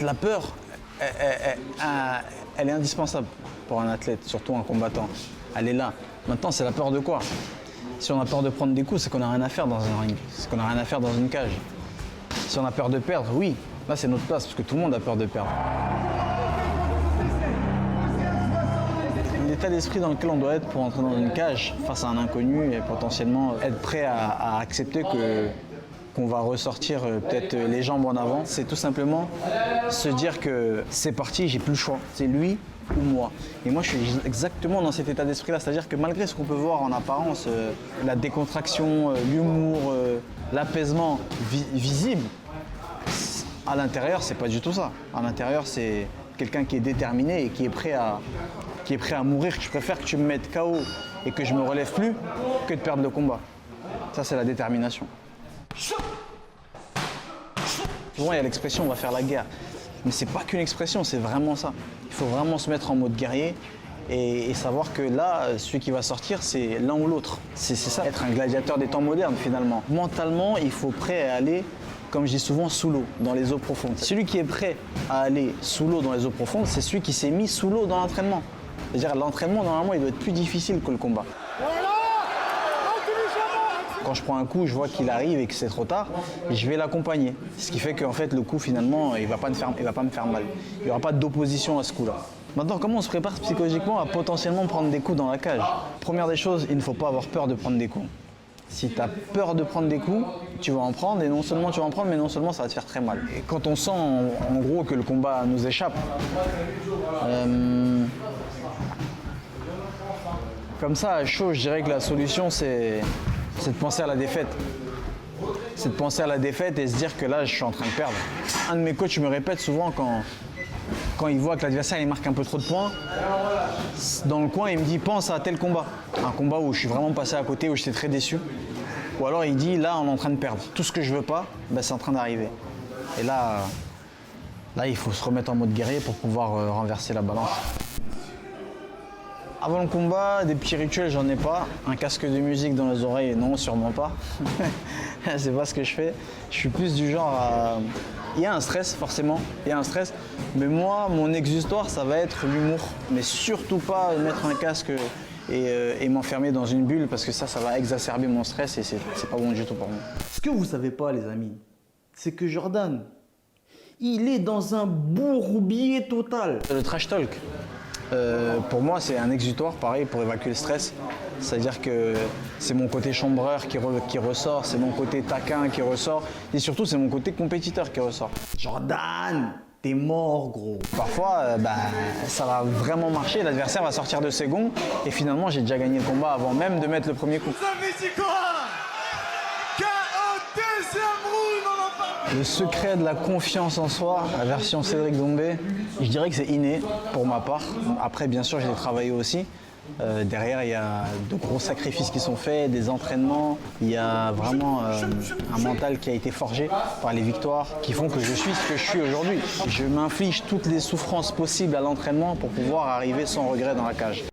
La peur, elle est indispensable pour un athlète, surtout un combattant. Elle est là. Maintenant, c'est la peur de quoi? Si on a peur de prendre des coups, c'est qu'on n'a rien à faire dans un ring, c'est qu'on n'a rien à faire dans une cage. Si on a peur de perdre, oui, là c'est notre place, parce que tout le monde a peur de perdre. L'état d'esprit dans lequel on doit être pour entrer dans une cage face à un inconnu et potentiellement être prêt à accepter qu'on va ressortir peut-être les jambes en avant, c'est tout simplement se dire que c'est parti, j'ai plus le choix, c'est lui ou moi. Et moi je suis exactement dans cet état d'esprit-là, c'est-à-dire que malgré ce qu'on peut voir en apparence, la décontraction, l'humour, l'apaisement visible, à l'intérieur c'est pas du tout ça. À l'intérieur c'est quelqu'un qui est déterminé et qui est prêt à mourir. Je préfère que tu me mettes KO et que je me relève plus que de perdre le combat. Ça c'est la détermination. Souvent il y a l'expression on va faire la guerre, mais c'est pas qu'une expression, c'est vraiment ça. Il faut vraiment se mettre en mode guerrier et savoir que là, celui qui va sortir, c'est l'un ou l'autre. C'est ça, être un gladiateur des temps modernes finalement. Mentalement, il faut prêt à aller, comme je dis souvent, sous l'eau, dans les eaux profondes. Celui qui est prêt à aller sous l'eau dans les eaux profondes, c'est celui qui s'est mis sous l'eau dans l'entraînement. C'est-à-dire l'entraînement, normalement, il doit être plus difficile que le combat. Quand je prends un coup, je vois qu'il arrive et que c'est trop tard, je vais l'accompagner. Ce qui fait qu'en fait, le coup, finalement, il va pas me faire mal. Il n'y aura pas d'opposition à ce coup-là. Maintenant, comment on se prépare psychologiquement à potentiellement prendre des coups dans la cage? Première des choses, il ne faut pas avoir peur de prendre des coups. Si tu as peur de prendre des coups, tu vas en prendre et non seulement tu vas en prendre, mais non seulement ça va te faire très mal. Et quand on sent en gros que le combat nous échappe, comme ça, à chaud, je dirais que la solution, c'est de penser à la défaite. C'est de penser à la défaite et se dire que là, je suis en train de perdre. Un de mes coachs me répète souvent quand il voit que l'adversaire il marque un peu trop de points, dans le coin, il me dit pense à tel combat. Un combat où je suis vraiment passé à côté, où j'étais très déçu. Ou alors il dit là, on est en train de perdre. Tout ce que je veux pas, ben, c'est en train d'arriver. Et là, il faut se remettre en mode guerrier pour pouvoir renverser la balance. Avant le combat, des petits rituels, j'en ai pas. Un casque de musique dans les oreilles, non, sûrement pas. C'est pas ce que je fais. Je suis plus du genre à... Il y a un stress, forcément, il y a un stress. Mais moi, mon exutoire, ça va être l'humour. Mais surtout pas mettre un casque et m'enfermer dans une bulle parce que ça va exacerber mon stress et c'est pas bon du tout pour moi. Ce que vous savez pas, les amis, c'est que Jordan, il est dans un bourbier total. Le trash talk. Pour moi, c'est un exutoire, pareil, pour évacuer le stress. C'est-à-dire que c'est mon côté chambreur qui ressort, c'est mon côté taquin qui ressort, et surtout, c'est mon côté compétiteur qui ressort. Jordan, t'es mort, gros. Parfois, ça va vraiment marcher, l'adversaire va sortir de ses gonds, et finalement, j'ai déjà gagné le combat avant même de mettre le premier coup. Le secret de la confiance en soi, la version Cédric Doumbé, je dirais que c'est inné pour ma part. Après, bien sûr, j'ai travaillé aussi. Derrière, il y a de gros sacrifices qui sont faits, des entraînements. Il y a vraiment un mental qui a été forgé par les victoires qui font que je suis ce que je suis aujourd'hui. Je m'inflige toutes les souffrances possibles à l'entraînement pour pouvoir arriver sans regret dans la cage.